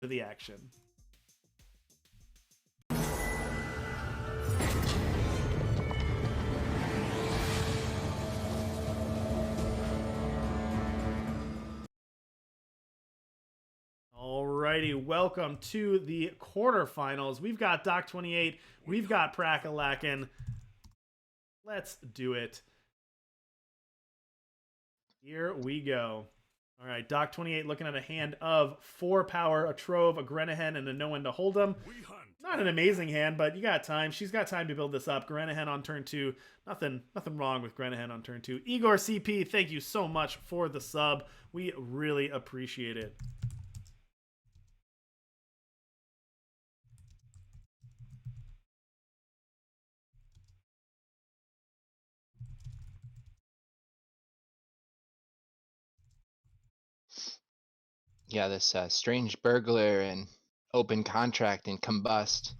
to the action. Alrighty, welcome to the quarterfinals. We've got Doc28, we've got Prackalakin. Let's do it. Here we go. All right, Doc28 looking at a hand of 4 power, a Trove, a Grenahen, and a no one to hold them. Not an amazing hand, but you got time. She's got time to build this up. Grenahen on turn 2. Nothing wrong with Grenahen on turn 2. Igor CP, thank you so much for the sub. We really appreciate it. Yeah, this strange burglar and open contract and combust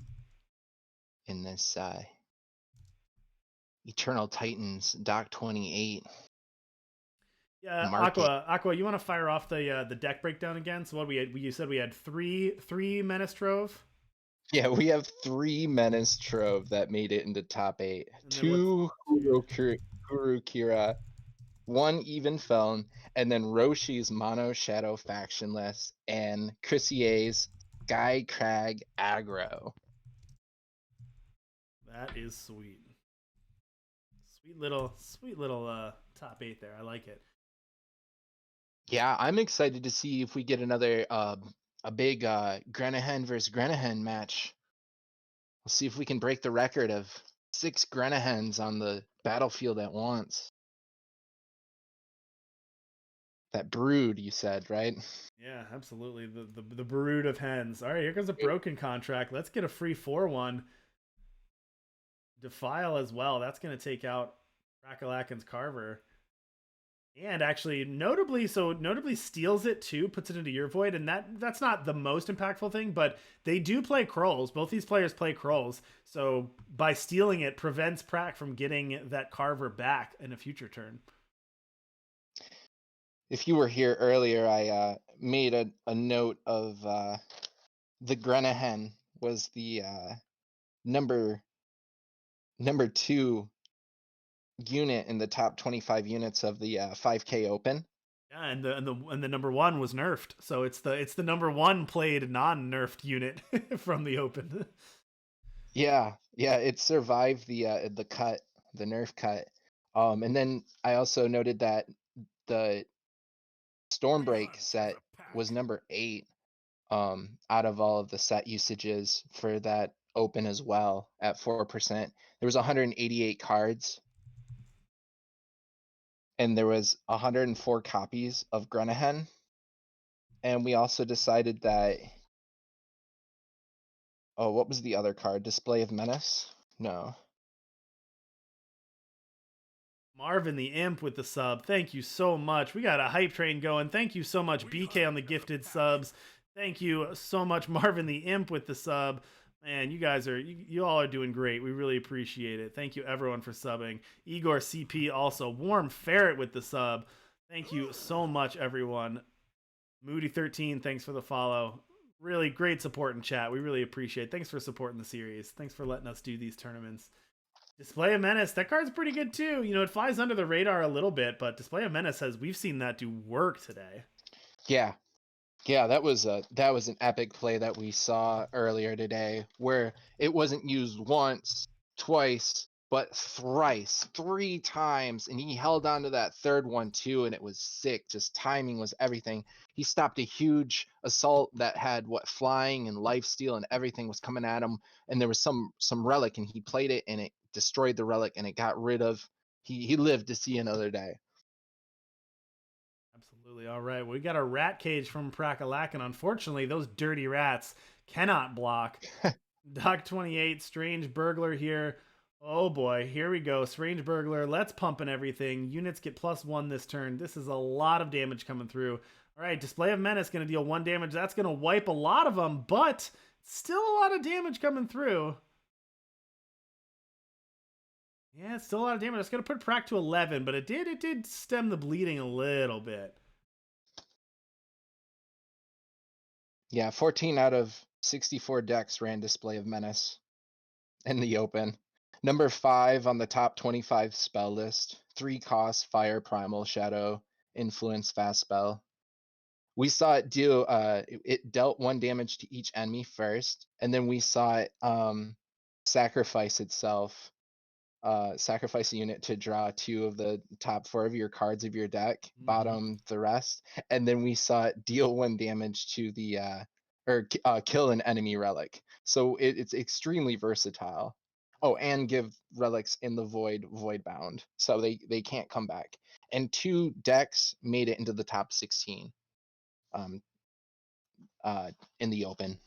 in this Eternal Titans Doc28. Yeah, market. Aqua, you want to fire off the deck breakdown again? So what you said we had three Menace Trove. Yeah, we have 3 Menace Trove that made it into top 8. 2 Guru Kira, 1 Even Feln, and then Roshi's Mono Shadow Factionless, and Chrissier's Sky Crag Aggro. That is sweet. Sweet little top 8 there. I like it. Yeah, I'm excited to see if we get another a big Grenahen versus Grenahen match. We'll see if we can break the record of 6 Grenahens on the battlefield at once. That brood, you said, right? Yeah, absolutely. The brood of hens. All right, here comes a broken contract. Let's get a free 4/1. Defile as well. That's going to take out Prackalakin's Carver. And actually, notably steals it too, puts it into your void, and that's not the most impactful thing, but they do play Krolls. Both these players play Krolls, so by stealing it, prevents Prack from getting that Carver back in a future turn. If you were here earlier, I made a note of the Grenahen was the number 2 unit in the top 25 units of the 5K Open. Yeah, and the number 1 was nerfed, so it's the number 1 played non-nerfed unit from the Open. Yeah, it survived the cut, the nerf cut. And then I also noted that the Stormbreak set was number 8 out of all of the set usages for that Open as well at 4%. There was 188 cards. And there was 104 copies of Grenahen. And we also decided that what was the other card? Display of Menace? No. Marvin the Imp with the sub. Thank you so much. We got a hype train going. Thank you so much, BK, on the gifted subs. Thank you so much, Marvin the Imp with the sub. Man, you all are doing great. We really appreciate it. Thank you, everyone, for subbing. Igor CP also. Warm Ferret with the sub. Thank you so much, everyone. Moody13, thanks for the follow. Really great support in chat. We really appreciate it. Thanks for supporting the series. Thanks for letting us do these tournaments. Display of Menace, that card's pretty good too. You know, it flies under the radar a little bit, but Display of Menace we've seen that do work today. Yeah, that was an epic play that we saw earlier today, where it wasn't used once, twice, but thrice, 3 times, and he held on to that third one too, and it was sick. Just timing was everything. He stopped a huge assault that had flying and lifesteal and everything was coming at him, and there was some relic, and he played it, and it destroyed the relic, and it got rid of. He lived to see another day. Absolutely. All right. We got a rat cage from Prackalakin. Unfortunately, those dirty rats cannot block. Doc28, Strange Burglar here. Oh boy, here we go. Strange Burglar. Let's pump in everything. Units get +1 this turn. This is a lot of damage coming through. All right, Display of Menace going to deal 1 damage. That's going to wipe a lot of them, but still a lot of damage coming through. Yeah, it's still a lot of damage. It's going to put Prack to 11, but it did stem the bleeding a little bit. Yeah, 14 out of 64 decks ran Display of Menace in the open. Number 5 on the top 25 spell list. 3 cost, Fire, Primal, Shadow, Influence, Fast Spell. We saw it do it dealt 1 damage to each enemy first, and then we saw it sacrifice itself. Sacrifice a unit to draw 2 of the top 4 of your cards of your deck, bottom the rest, and then we saw it deal 1 damage to the kill an enemy relic. So it's extremely versatile. Oh, and give relics in the void bound, so they can't come back. And 2 decks made it into the top 16 um, in the open.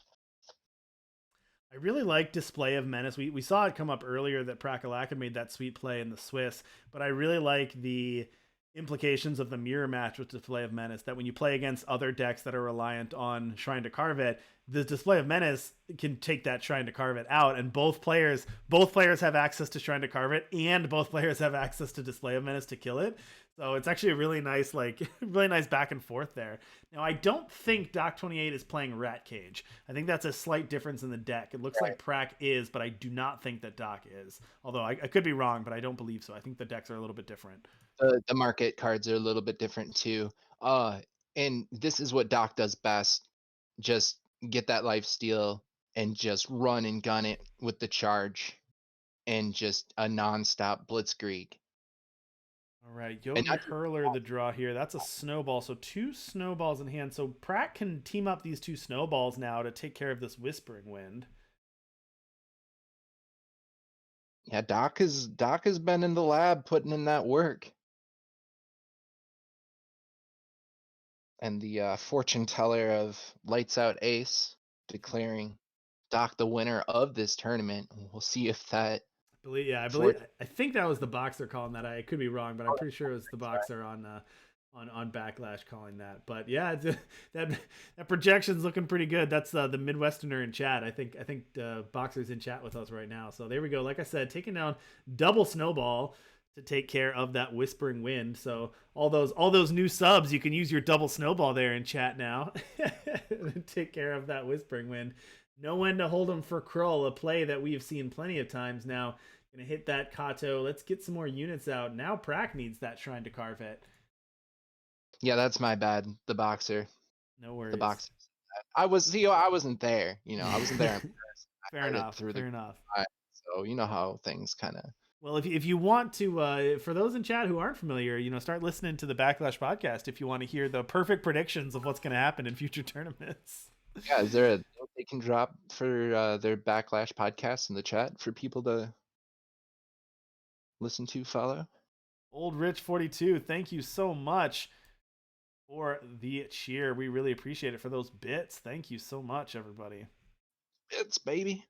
I really like Display of Menace. We saw it come up earlier that Prackalakin made that sweet play in the Swiss, but I really like the implications of the mirror match with Display of Menace, that when you play against other decks that are reliant on Shrine to Carve It, the Display of Menace can take that Shrine to Carve It out, and both players have access to Shrine to Carve It, and both players have access to Display of Menace to kill it. So it's actually a really nice, really nice back and forth there. Now, I don't think Doc28 is playing Rat Cage. I think that's a slight difference in the deck. It looks like Prack is, but I do not think that Doc is. Although I could be wrong, but I don't believe so. I think the decks are a little bit different. The market cards are a little bit different too. And this is what Doc does best. Just get that life steal and just run and gun it with the charge and just a non-stop blitzkrieg. All right, Jotun Hurler the draw here. That's a snowball, so 2 snowballs in hand. So Pratt can team up these 2 snowballs now to take care of this Whispering Wind. Yeah, Doc has been in the lab putting in that work. And the fortune teller of Lights Out Ace declaring Doc the winner of this tournament. We'll see if that. I think that was the boxer calling that. I could be wrong, but I'm pretty sure it was the boxer on Backlash calling that. But yeah, that projection's looking pretty good. That's the Midwesterner in chat. I think Boxer's in chat with us right now. So there we go. Like I said, taking down double snowball to take care of that Whispering Wind. So all those new subs, you can use your double snowball there in chat now. Take care of that Whispering Wind. Know when to hold him for Krull, a play that we've seen plenty of times now. Gonna hit that Kato. Let's get some more units out. Now Prack needs that Shrine to Carve It. Yeah, that's my bad. The boxer. No worries. The boxer. I wasn't there. I wasn't there. Fair enough. Fair enough. So you know how things kind of. Well, if you want to, for those in chat who aren't familiar, start listening to the Backlash podcast if you want to hear the perfect predictions of what's going to happen in future tournaments. Yeah, is there a note they can drop for their Backlash podcast in the chat for people to listen to, follow? Old Rich 42, thank you so much for the cheer. We really appreciate it, for those bits. Thank you so much, everybody. Bits, baby.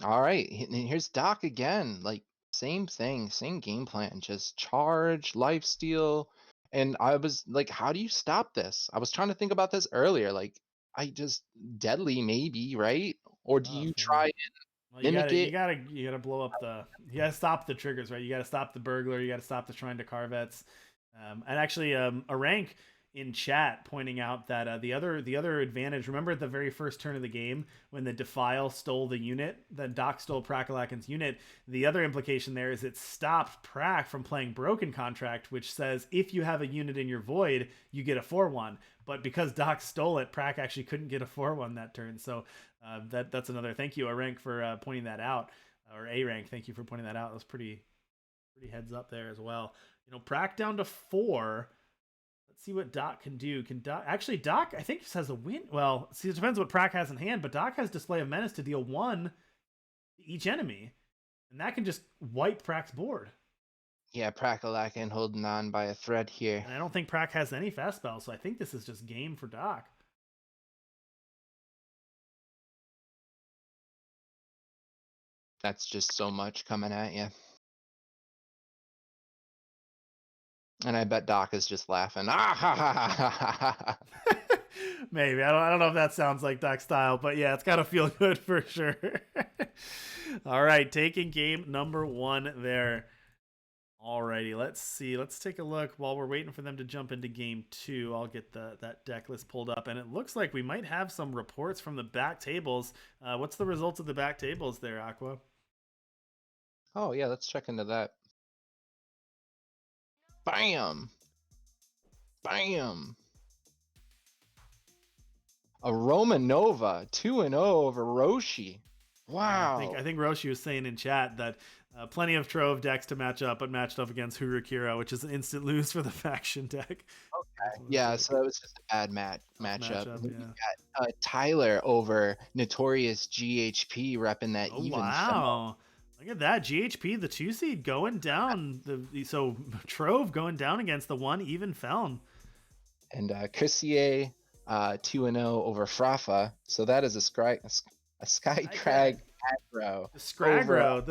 All right, and here's Doc again. Same thing, same game plan. Just charge, lifesteal. And I was like, how do you stop this? I was trying to think about this earlier. Deadly maybe, right? Or do you try and mimic it? You gotta blow up you gotta stop the triggers, right? You gotta stop the burglar, you gotta stop the Shrine to Carvets. And actually, a rank in chat pointing out that the other advantage. Remember at the very first turn of the game when the Defile stole the unit, then Doc stole Prackalakin's unit. The other implication there is it stopped Prack from playing Broken Contract, which says if you have a unit in your void, you get a 4/1. But because Doc stole it, Prack actually couldn't get a 4/1 that turn. So that's another. Thank you, a rank, for pointing that out, or a rank. Thank you for pointing that out. That was pretty heads up there as well. Prack down to 4. Let's see what Doc can do. Doc, I think, just has a win. Well, see, it depends what Prack has in hand, but Doc has Display of Menace to deal 1 to each enemy, and that can just wipe Prack's board. Yeah, Prackalakin holding on by a thread here. And I don't think Prack has any fast spells, so I think this is just game for Doc. That's just so much coming at you. And I bet Doc is just laughing. Ah, ha, ha, ha, ha, ha. Maybe. I don't know if that sounds like Doc style, but yeah, it's got to feel good for sure. All right, taking game number 1 there. Alrighty, let's see. Let's take a look while we're waiting for them to jump into game two. I'll get that deck list pulled up, and it looks like we might have some reports from the back tables. What's the results of the back tables there, Aqua? Oh yeah, let's check into that. Bam! Bam! A Romanova 2-0 over Roshi. Wow. I think Roshi was saying in chat that plenty of Trove decks to match up, but matched up against Hurukira, which is an instant lose for the faction deck. Okay. Yeah, so that was just a bad matchup. Yeah. We got Tyler over Notorious GHP repping that even. Wow. Look at that. GHP, the 2 seed, going down. So Trove going down against the 1 even Feln. And Chrissier 2-0 over Frafa. So that is a Skycrag aggro. The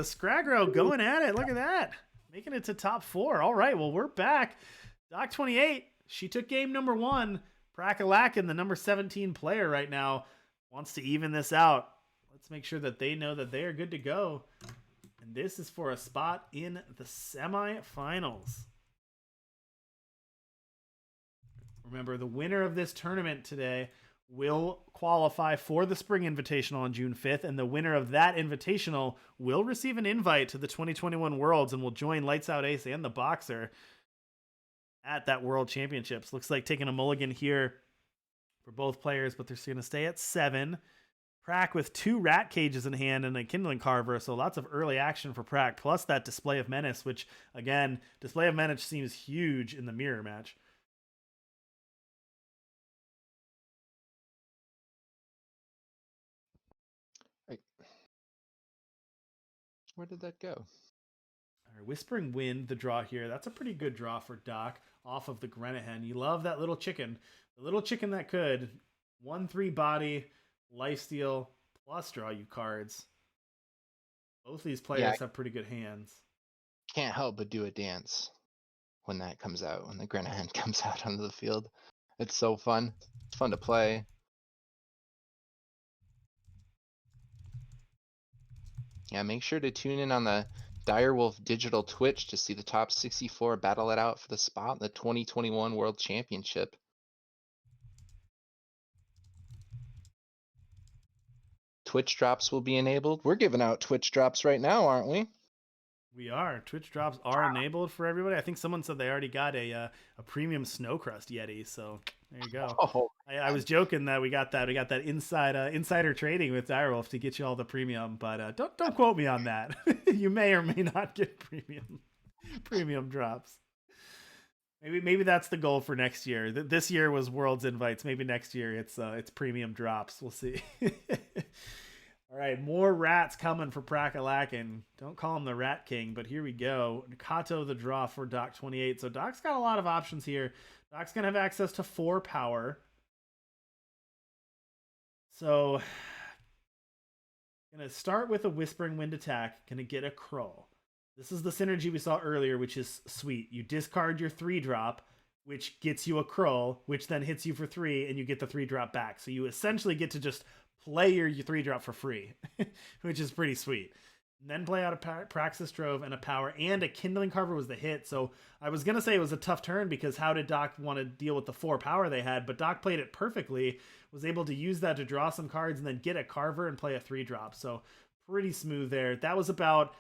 Scragro going at it. Look at that. Making it to top 4. All right, well, we're back. Doc28, she took game number 1. Prackalakin, the number 17 player right now, wants to even this out. Let's make sure that they know that they are good to go. And this is for a spot in the semifinals. Remember, the winner of this tournament today will qualify for the Spring Invitational on June 5th, and the winner of that Invitational will receive an invite to the 2021 Worlds and will join Lights Out Ace and the Boxer at that World Championships. Looks like taking a mulligan here for both players, but they're going to stay at 7. Prack with 2 rat cages in hand and a kindling carver, so lots of early action for Prack, plus that Display of Menace, which, again, Display of Menace seems huge in the mirror match. Where did that go? All right, Whispering Wind, the draw here. That's a pretty good draw for Doc off of the Grenahan. You love that little chicken. The little chicken that could. 1/3 body, lifesteal, plus draw you cards. Both these players have pretty good hands. Can't help but do a dance when that comes out, when the Grenahan comes out onto the field. It's so fun. It's fun to play. Yeah, make sure to tune in on the Direwolf Digital Twitch to see the top 64 battle it out for the spot in the 2021 World Championship. Twitch drops will be enabled. We're giving out Twitch drops right now, aren't we? We are. Twitch drops are enabled for everybody. I think someone said they already got a premium Snowcrust Yeti, so there you go. Oh, I was joking that we got that insider trading with Direwolf to get you all the premium, but don't quote me on that. You may or may not get premium drops. Maybe that's the goal for next year. This year was Worlds invites. Maybe next year it's premium drops. We'll see. All right, more rats coming for Prackalakin. Don't call him the Rat King, but here we go. Kato the draw for Doc28. So Doc's got a lot of options here. Doc's going to have access to 4 power. So, going to start with a Whispering Wind attack. Going to get a Crow. This is the synergy we saw earlier, which is sweet. You discard your 3-drop, which gets you a Crow, which then hits you for 3, and you get the 3-drop back. So you essentially get to just play your 3-drop for free, which is pretty sweet. And then play out a Praxis Trove and a power, and a Kindling Carver was the hit. So I was going to say it was a tough turn because how did Doc want to deal with the 4 power they had? But Doc played it perfectly, was able to use that to draw some cards and then get a Carver and play a 3-drop. So pretty smooth there. That was about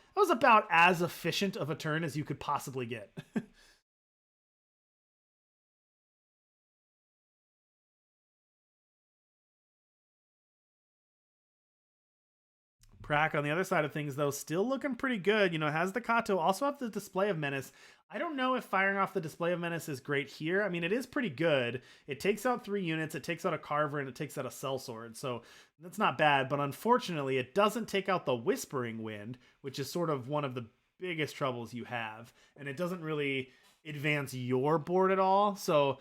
as efficient of a turn as you could possibly get. Prack on the other side of things, though, still looking pretty good. Has the Kato, also have the Display of Menace. I don't know if firing off the Display of Menace is great here. I mean, it is pretty good. It takes out 3 units, it takes out a Carver, and it takes out a Sellsword. So that's not bad, but unfortunately, it doesn't take out the Whispering Wind, which is sort of one of the biggest troubles you have. And it doesn't really advance your board at all. So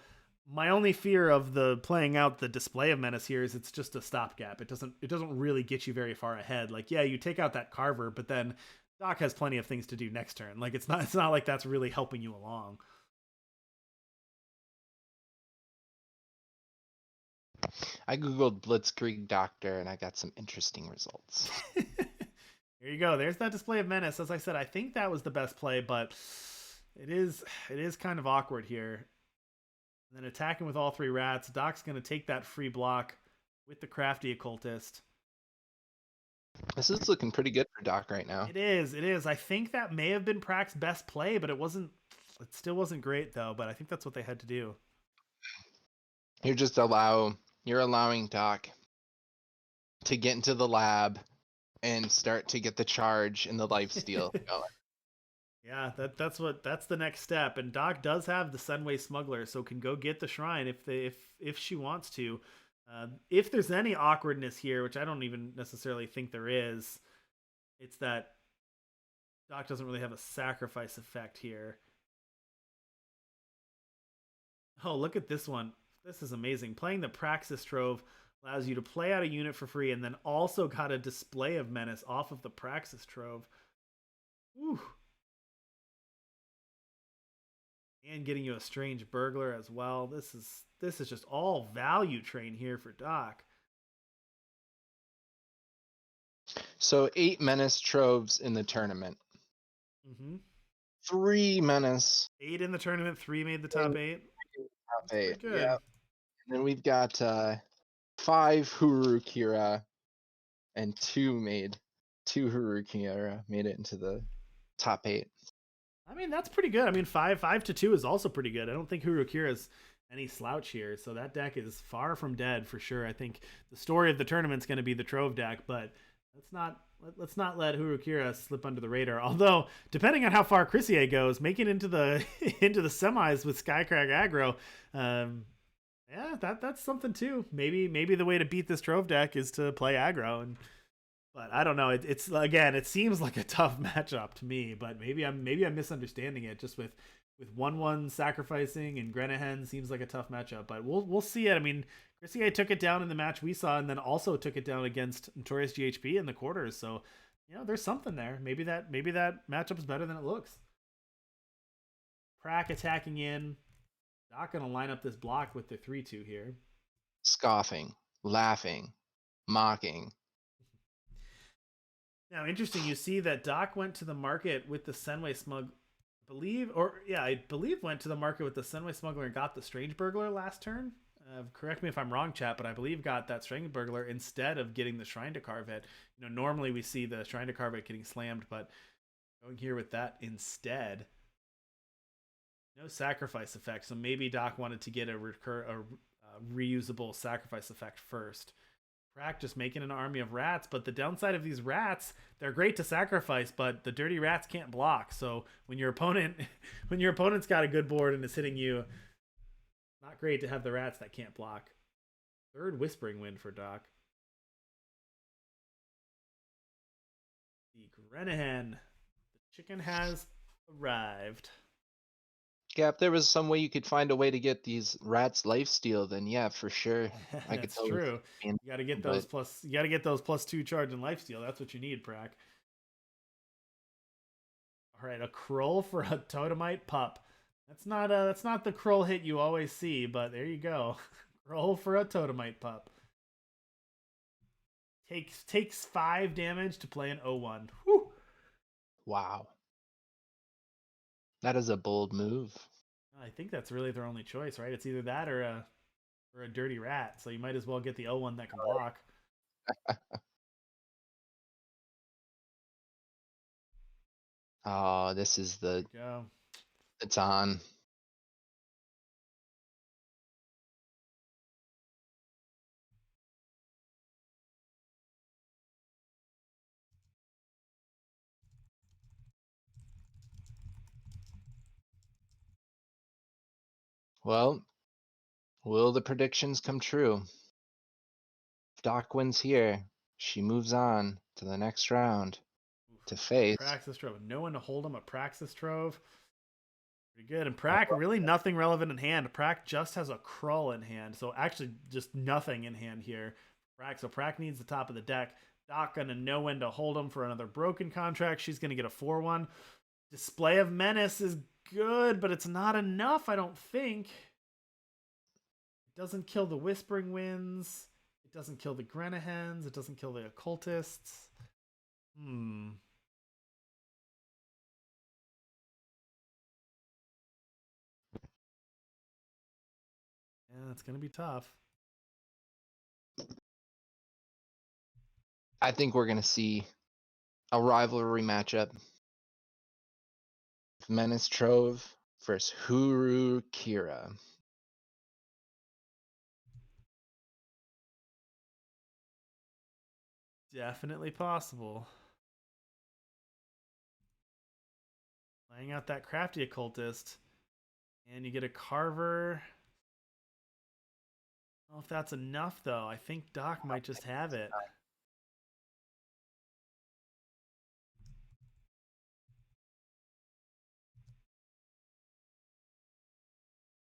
my only fear of the playing out the Display of Menace here is it's just a stopgap. It doesn't really get you very far ahead. Like, yeah, you take out that Carver, but then Doc has plenty of things to do next turn. Like, it's not like that's really helping you along. I googled Blitzkrieg Doctor and I got some interesting results. There you go. There's that Display of Menace. As I said, I think that was the best play, but It is kind of awkward here. And then attacking with all 3 rats. Doc's going to take that free block with the crafty occultist. This is looking pretty good for Doc right now. It is. It is. I think that may have been Prack's best play, but it wasn't. It still wasn't great though. But I think that's what they had to do. You're allowing Doc to get into the lab and start to get the charge and the lifesteal going. Yeah, that's the next step. And Doc does have the Sunway Smuggler, so can go get the shrine if she wants to. If there's any awkwardness here, which I don't even necessarily think there is, it's that Doc doesn't really have a sacrifice effect here. Oh, look at this one. This is amazing. Playing the Praxis Trove allows you to play out a unit for free and then also got a display of Menace off of the Praxis Trove. Whew. And getting you a Strange Burglar as well. This is just all value train here for Doc. So 8 Menace Troves in the tournament. 3 Menace. 8 in the tournament, 3 made the top 8. Top 8, yeah. And then we've got 5 Hurukira and 2 Hurukira made it into the top 8. I mean, that's pretty good. I mean, 5 to 2 is also pretty good. I don't think Hurukira is any slouch here, so that deck is far from dead for sure. I think the story of the tournament's going to be the Trove deck, but let's not let Hurukira slip under the radar. Although, depending on how far Crissier goes, making into the into the semis with Skycrag aggro, yeah, that's something too. Maybe the way to beat this Trove deck is to play aggro. But I don't know. It's again, it seems like a tough matchup to me. But maybe I'm misunderstanding it. Just with 1/1 sacrificing and Grenahen seems like a tough matchup. But we'll see it. I mean, Crissier took it down in the match we saw, and then also took it down against Notorious GHP in the quarters. So there's something there. Maybe that matchup is better than it looks. Prack attacking in. Not gonna line up this block with the 3/2 here. Scoffing, laughing, mocking. Now, interesting, you see that Doc went to the market with the Senway Smug, I believe went to the market with the Senway Smuggler and got the Strange Burglar last turn. Correct me if I'm wrong, chat, but I believe got that Strange Burglar instead of getting the Shrine to Carve It. Normally we see the Shrine to Carve It getting slammed, but going here with that instead. No sacrifice effect, so maybe Doc wanted to get a reusable sacrifice effect first. Prack just making an army of rats, but the downside of these rats, they're great to sacrifice, but the dirty rats can't block. So when your opponent's got a good board and is hitting you, not great to have the rats that can't block. 3rd Whispering Wind for Doc. The Grenahen, the chicken has arrived. Yeah, if there was some way you could find a way to get these rats lifesteal, then yeah, for sure. That's true. You got to get those +2 charge and lifesteal. That's what you need, Prack. All right, a Krull for a Totemite pup. That's not the Krull hit you always see, but there you go. Krull for a Totemite pup. Takes 5 damage to play an 0/1. Whew. Wow. That is a bold move. I think that's really their only choice, right? It's either that or a dirty rat. So you might as well get the 0/1 that can block. Oh, this is it's on. Well, will the predictions come true? If Doc wins here, she moves on to the next round to face Praxis Trove. No one to hold him. A Praxis Trove. Pretty good. And Prack, really nothing relevant in hand. Prack just has a Krull in hand. So actually just nothing in hand here. Prack. So Prack needs the top of the deck. Doc gonna know when to hold him for another broken contract. She's gonna get a 4/1. Display of Menace is good, but it's not enough, I don't think. It doesn't kill the Whispering Winds. It doesn't kill the Grenahens. It doesn't kill the Occultists. Yeah, it's going to be tough. I think we're going to see a rivalry matchup. Menace Trove versus Huru Kira. Definitely possible. Laying out that crafty occultist. And you get a Carver. I don't know if that's enough, though. I think Doc might just have it.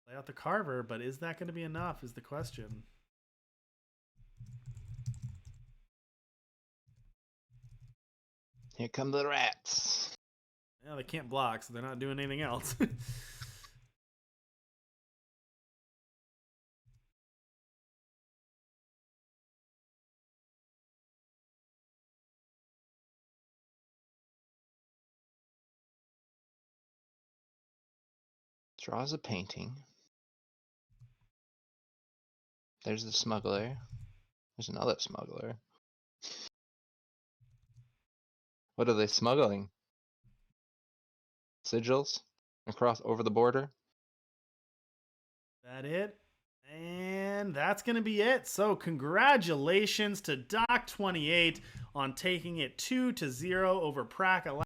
Lay out the Carver, but is that going to be enough is the question. Here come the rats. Yeah, they can't block, so they're not doing anything else. Draws a painting. There's the smuggler. There's another smuggler. What are they smuggling? Sigils? Across over the border? That it? And that's going to be it. So congratulations to Doc28 on taking it 2-0 over Prackalakin.